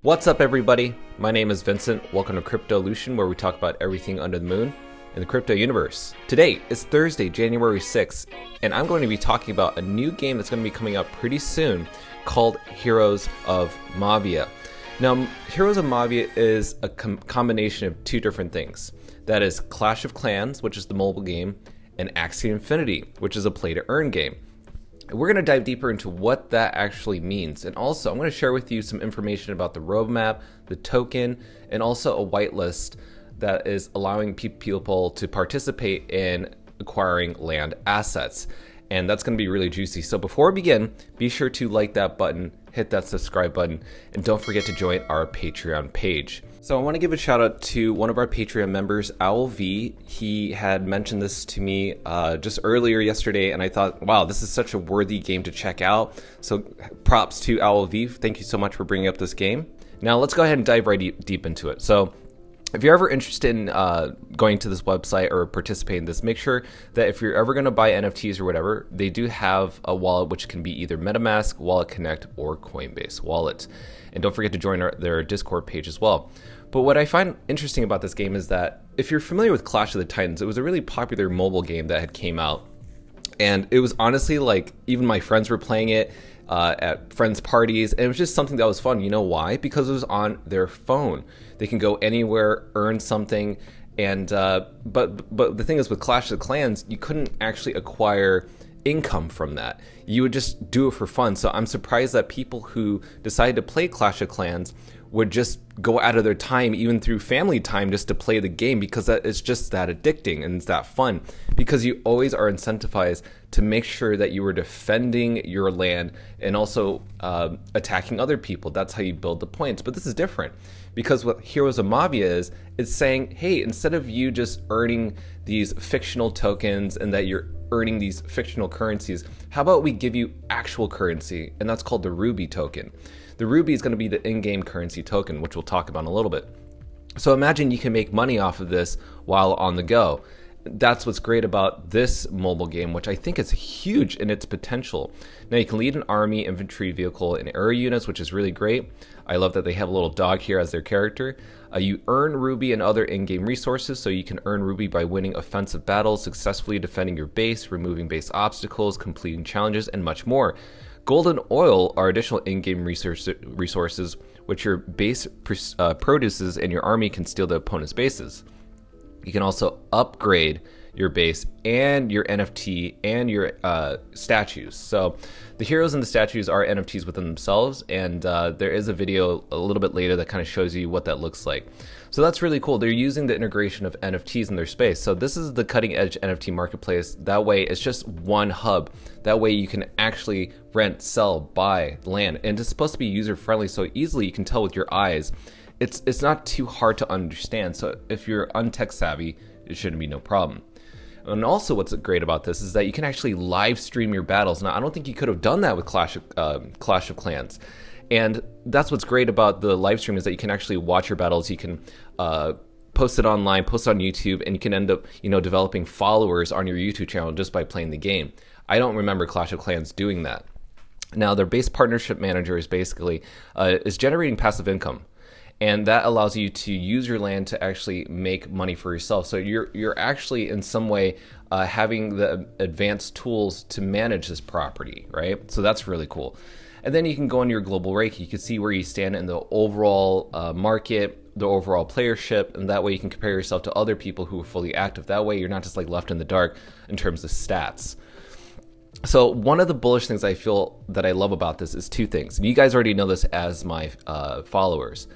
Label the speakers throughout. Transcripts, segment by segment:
Speaker 1: What's up, everybody? My name is Vincent. Welcome to Cryptolution, where we talk about everything under the moon in the crypto universe. Today is Thursday, January 6th, and I'm going to be talking about a new game that's going to be coming out pretty soon called Heroes of Mavia. Now, Heroes of Mavia is a combination of two different things. That is Clash of Clans, which is the mobile game, and Axie Infinity, which is a play-to-earn game. We're going to dive deeper into what that actually means. And also, I'm going to share with you some information about the roadmap, the token, and also a whitelist that is allowing people to participate in acquiring land assets. And that's going to be really juicy. So before we begin, be sure to like that button, hit that subscribe button, and don't forget to join our Patreon page. So I want to give a shout out to one of our Patreon members, Owl V. He had mentioned this to me just earlier yesterday, and I thought, wow, this is such a worthy game to check out. So props to Owl V. Thank you so much for bringing up this game. Now let's go ahead and dive right deep into it. So if you're ever interested in going to this website or participating in this, make sure that if you're ever going to buy NFTs or whatever, they do have a wallet which can be either MetaMask, Wallet Connect, or Coinbase Wallet. And don't forget to join their Discord page as well. But what I find interesting about this game is that if you're familiar with Clash of the Titans, it was a really popular mobile game that had came out. And it was honestly like, even my friends were playing it at friends' parties, and it was just something that was fun. You know why? Because it was on their phone. They can go anywhere, earn something, and but the thing is, with Clash of the Clans, you couldn't actually acquire income from that. You would just do it for fun. So I'm surprised that people who decided to play Clash of Clans would just go out of their time, even through family time, just to play the game, because it's just that addicting and it's that fun, because you always are incentivized to make sure that you are defending your land and also attacking other people. That's how you build the points. But this is different, because what Heroes of Mavia is, it's saying, hey, instead of you just earning these fictional tokens and that you're earning these fictional currencies, how about we give you actual currency? And that's called the Ruby token. The Ruby is going to be the in-game currency token, which we'll talk about in a little bit. So imagine you can make money off of this while on the go. That's what's great about this mobile game, which I think is huge in its potential. Now, you can lead an army, infantry, vehicle, and air units, which is really great. I love that they have a little dog here as their character. You earn Ruby and other in-game resources, so you can earn Ruby by winning offensive battles, successfully defending your base, removing base obstacles, completing challenges, and much more. Gold and oil are additional in-game resources which your base produces, and your army can steal the opponent's bases. You can also upgrade your base and your NFT and your statues. So the heroes and the statues are NFTs within themselves, and there is a video a little bit later that kind of shows you what that looks like. So that's really cool. They're using the integration of NFTs in their space. So this is the cutting edge NFT marketplace. That way it's just one hub. That way you can actually rent, sell, buy land, and it's supposed to be user friendly, so easily you can tell with your eyes. It's not too hard to understand. So if you're untech savvy, it shouldn't be no problem. And also what's great about this is that you can actually live stream your battles. Now, I don't think you could have done that with Clash of Clans. And that's what's great about the live stream, is that you can actually watch your battles. You can post it online, post it on YouTube, and you can end up, developing followers on your YouTube channel just by playing the game. I don't remember Clash of Clans doing that. Now, their base partnership manager is basically is generating passive income. And that allows you to use your land to actually make money for yourself. So you're actually in some way having the advanced tools to manage this property, right? So that's really cool. And then you can go on your global rank. You can see where you stand in the overall market, the overall playership, and that way you can compare yourself to other people who are fully active. That way you're not just like left in the dark in terms of stats. So one of the bullish things I feel that I love about this is two things. And you guys already know this as my followers.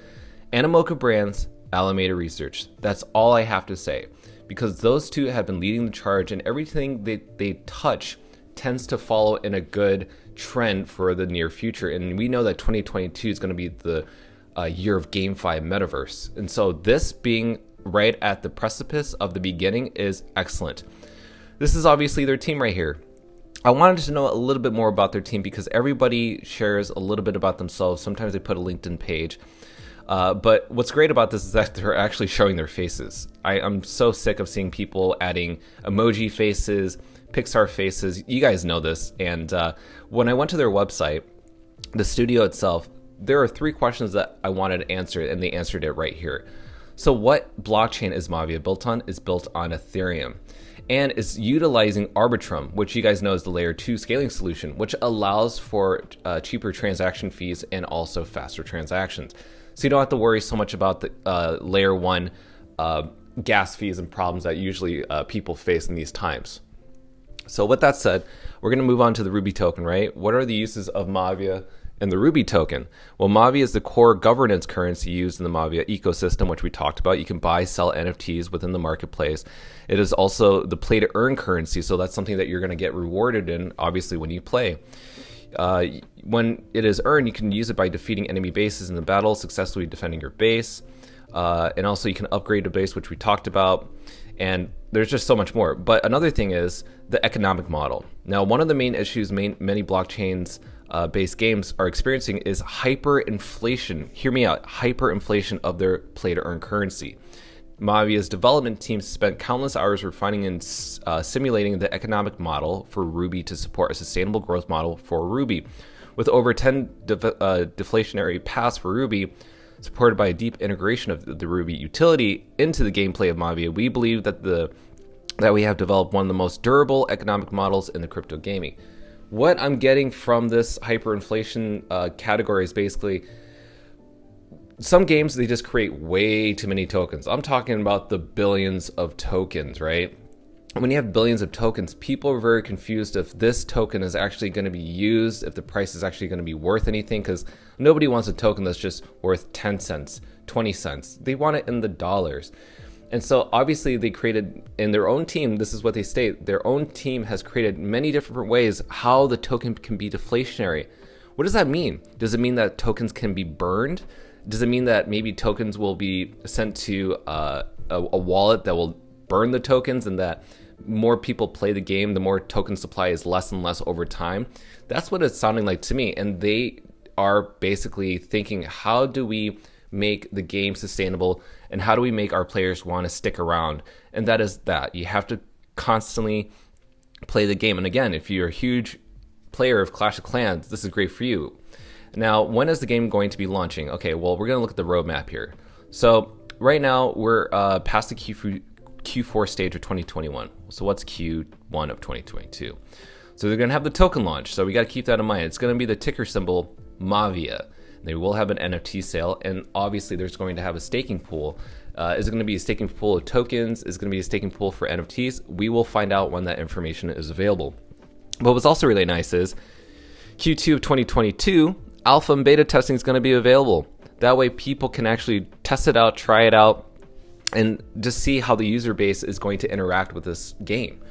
Speaker 1: Animoca Brands, Alameda Research. That's all I have to say, because those two have been leading the charge, and everything they touch tends to follow in a good trend for the near future. And we know that 2022 is going to be the year of GameFi metaverse. And so this being right at the precipice of the beginning is excellent. This is obviously their team right here. I wanted to know a little bit more about their team, because everybody shares a little bit about themselves. Sometimes they put a LinkedIn page. But what's great about this is that they're actually showing their faces. I'm so sick of seeing people adding emoji faces, Pixar faces. You guys know this. And when I went to their website, the studio itself, there are 3 questions that I wanted to answer, and they answered it right here. So what blockchain is Mavia built on? It's built on Ethereum, and is utilizing Arbitrum, which you guys know is the layer 2 scaling solution, which allows for cheaper transaction fees and also faster transactions. So you don't have to worry so much about the layer 1 gas fees and problems that usually people face in these times. So with that said, we're going to move on to the Ruby token, right? What are the uses of Mavia and the Ruby token? Well, Mavia is the core governance currency used in the Mavia ecosystem, which we talked about. You can buy, sell NFTs within the marketplace. It is also the play to earn currency, so that's something that you're going to get rewarded in, obviously, when you play. When it is earned, you can use it by defeating enemy bases in the battle, successfully defending your base. And also you can upgrade the base, which we talked about. And there's just so much more. But another thing is the economic model. Now, one of the main issues many blockchains based games are experiencing is hyperinflation. Hear me out, hyperinflation of their play to earn currency. Mavia's development team spent countless hours refining and simulating the economic model for Ruby to support a sustainable growth model for Ruby. With over 10 deflationary paths for Ruby, supported by a deep integration of the Ruby utility into the gameplay of Mavia, we believe that we have developed one of the most durable economic models in the crypto gaming. What I'm getting from this hyperinflation category is basically some games, they just create way too many tokens. I'm talking about the billions of tokens, right? When you have billions of tokens, people are very confused if this token is actually going to be used, if the price is actually going to be worth anything, because nobody wants a token that's just worth 10 cents, 20 cents. They want it in the dollars. And so obviously they created in their own team, this is what they state, their own team has created many different ways how the token can be deflationary. What does that mean? Does it mean that tokens can be burned? Does it mean that maybe tokens will be sent to a wallet that will burn the tokens, and that more people play the game, the more token supply is less and less over time? That's what it's sounding like to me. And they are basically thinking, how do we make the game sustainable, and how do we make our players want to stick around? And that is that you have to constantly play the game. And again, if you're a huge player of Clash of Clans, this is great for you. Now, when is the game going to be launching? Okay, well, we're going to look at the roadmap here. So right now we're past the Q4 stage of 2021. So what's Q1 of 2022? So they're going to have the token launch. So we got to keep that in mind. It's going to be the ticker symbol Mavia. They will have an NFT sale, and obviously there's going to have a staking pool. Is it going to be a staking pool of tokens? Is it going to be a staking pool for NFTs? We will find out when that information is available. But what's also really nice is Q2 of 2022, alpha and beta testing is going to be available. That way people can actually test it out, try it out, and just see how the user base is going to interact with this game.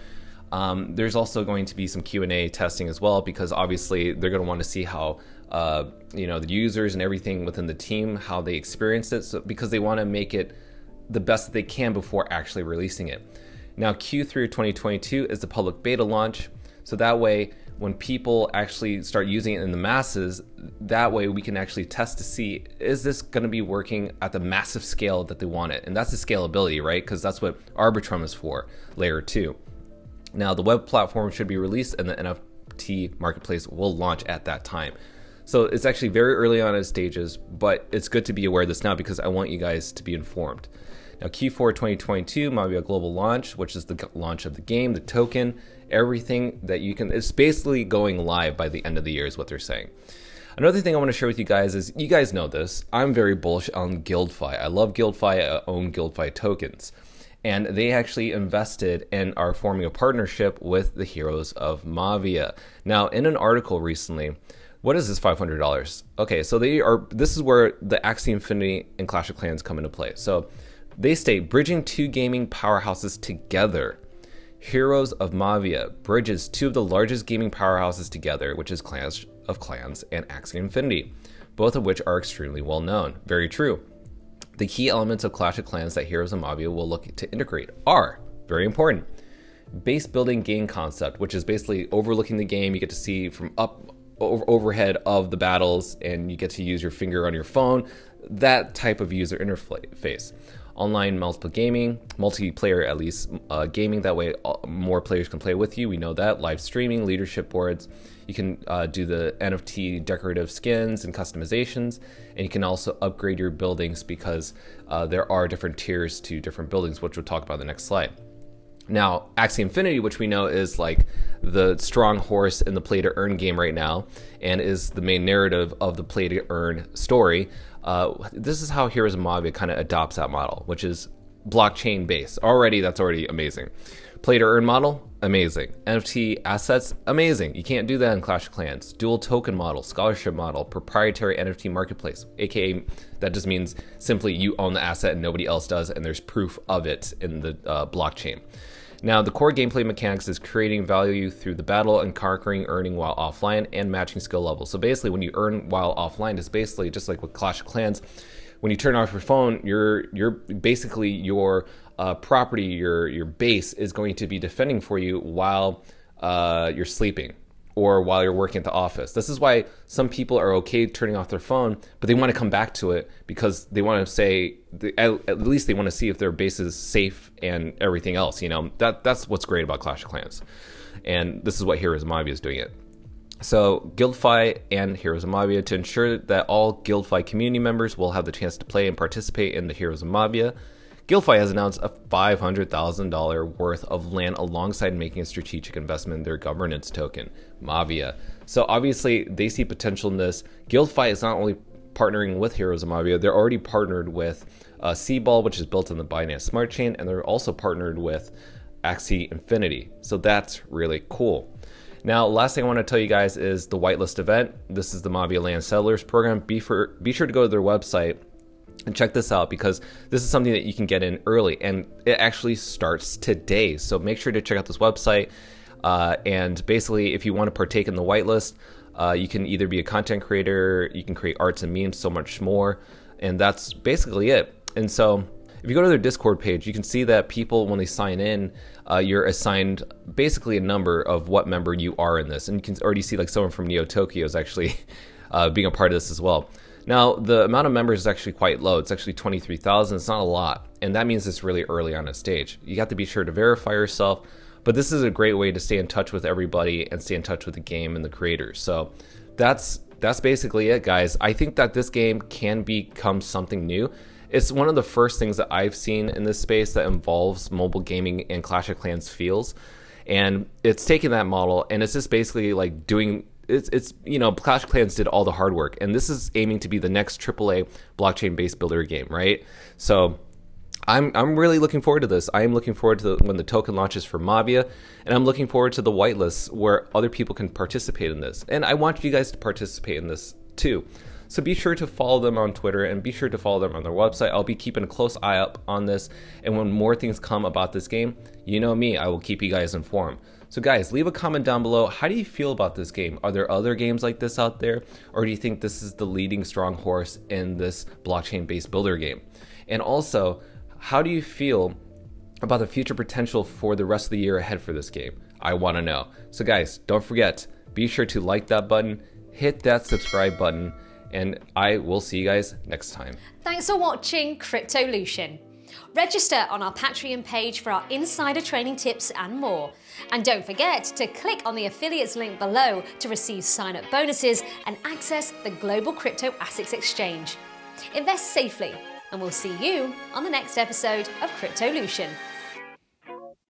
Speaker 1: There's also going to be some Q&A testing as well, because obviously they're going to want to see how the users and everything within the team, how they experience it, so, because they want to make it the best that they can before actually releasing it. Now, Q3 of 2022 is the public beta launch, so that way when people actually start using it in the masses, that way we can actually test to see, is this going to be working at the massive scale that they want it? And that's the scalability, right? Because that's what Arbitrum is for, layer 2. Now, the web platform should be released and the NFT marketplace will launch at that time. So it's actually very early on in stages, but it's good to be aware of this now because I want you guys to be informed. Now, Q4 2022, Mavia global launch, which is the launch of the game, the token, everything that you can, it's basically going live by the end of the year is what they're saying. Another thing I want to share with you guys is, you guys know this, I'm very bullish on GuildFi. I love GuildFi, I own GuildFi tokens. And they actually invested and are forming a partnership with the Heroes of Mavia. Now, in an article recently, what is this $500? Okay, so this is where the Axie Infinity and Clash of Clans come into play. So they state, bridging two gaming powerhouses together. Heroes of Mavia bridges two of the largest gaming powerhouses together, which is Clash of Clans and Axie Infinity, both of which are extremely well known. Very true. The key elements of Clash of Clans that Heroes of Mavia will look to integrate are, very important, base building game concept, which is basically overlooking the game. You get to see from overhead of the battles, and you get to use your finger on your phone, that type of user interface. online multiplayer at least, gaming. That way more players can play with you. We know that. Live streaming, leadership boards. You can do the NFT decorative skins and customizations, and you can also upgrade your buildings because there are different tiers to different buildings, which we'll talk about in the next slide. Now, Axie Infinity, which we know is like the strong horse in the play to earn game right now, and is the main narrative of the play to earn story. This is how Heroes of Mavia kind of adopts that model, which is blockchain based. That's already amazing. Play to earn model, amazing. NFT assets, amazing. You can't do that in Clash of Clans. Dual token model, scholarship model, proprietary NFT marketplace, aka that just means simply you own the asset and nobody else does, and there's proof of it in the blockchain. Now, the core gameplay mechanics is creating value through the battle and conquering, earning while offline, and matching skill levels. So basically, when you earn while offline, it's basically just like with Clash of Clans. When you turn off your phone, you're basically your property, your base is going to be defending for you while you're sleeping or while you're working at the office. This is why some people are okay turning off their phone, but they want to come back to it because they want to say, at least they want to see if their base is safe and everything else. You know, that's what's great about Clash of Clans. And this is what Heroes of Mavia is doing it. So Guildfy and Heroes of Mavia, to ensure that all Guildfy community members will have the chance to play and participate in the Heroes of Mavia, Guildfy has announced a $500,000 worth of land alongside making a strategic investment in their governance token, Mavia. So obviously they see potential in this. Guildfy is not only partnering with Heroes of Mavia, they're already partnered with Seaball, which is built in the Binance Smart Chain, and they're also partnered with Axie Infinity. So that's really cool. Now, last thing I want to tell you guys is the Whitelist event. This is the Mavia Land Settlers program. Be sure to go to their website and check this out, because this is something that you can get in early, and it actually starts today. So make sure to check out this website. And basically, if you want to partake in the whitelist, you can either be a content creator, you can create arts and memes, so much more. And that's basically it. And so if you go to their Discord page, you can see that people, when they sign in, you're assigned basically a number of what member you are in this. And you can already see like someone from Neo Tokyo is actually being a part of this as well. Now, the amount of members is actually quite low. It's actually 23,000. It's not a lot. And that means it's really early on a stage. You have to be sure to verify yourself. But this is a great way to stay in touch with everybody and stay in touch with the game and the creators. So that's basically it, guys. I think that this game can become something new. It's one of the first things that I've seen in this space that involves mobile gaming and Clash of Clans feels. And it's taking that model and it's just basically like doing... It's you know, Clash of Clans did all the hard work, and this is aiming to be the next AAA blockchain-based builder game, right? So I'm really looking forward to this. I am looking forward to when the token launches for Mavia, and I'm looking forward to the whitelist where other people can participate in this. And I want you guys to participate in this too. So be sure to follow them on Twitter and be sure to follow them on their website. I'll be keeping a close eye up on this, and when more things come about this game, you know me, I will keep you guys informed. So guys, leave a comment down below. How do you feel about this game? Are there other games like this out there? Or do you think this is the leading strong horse in this blockchain-based builder game? And also, how do you feel about the future potential for the rest of the year ahead for this game? I want to know. So guys, don't forget, be sure to like that button, hit that subscribe button, and I will see you guys next time.
Speaker 2: Thanks for watching Cryptolution. Register on our Patreon page for our insider training tips and more. And don't forget to click on the affiliates link below to receive sign-up bonuses and access the Global Crypto Assets Exchange. Invest safely, and we'll see you on the next episode of Cryptolution.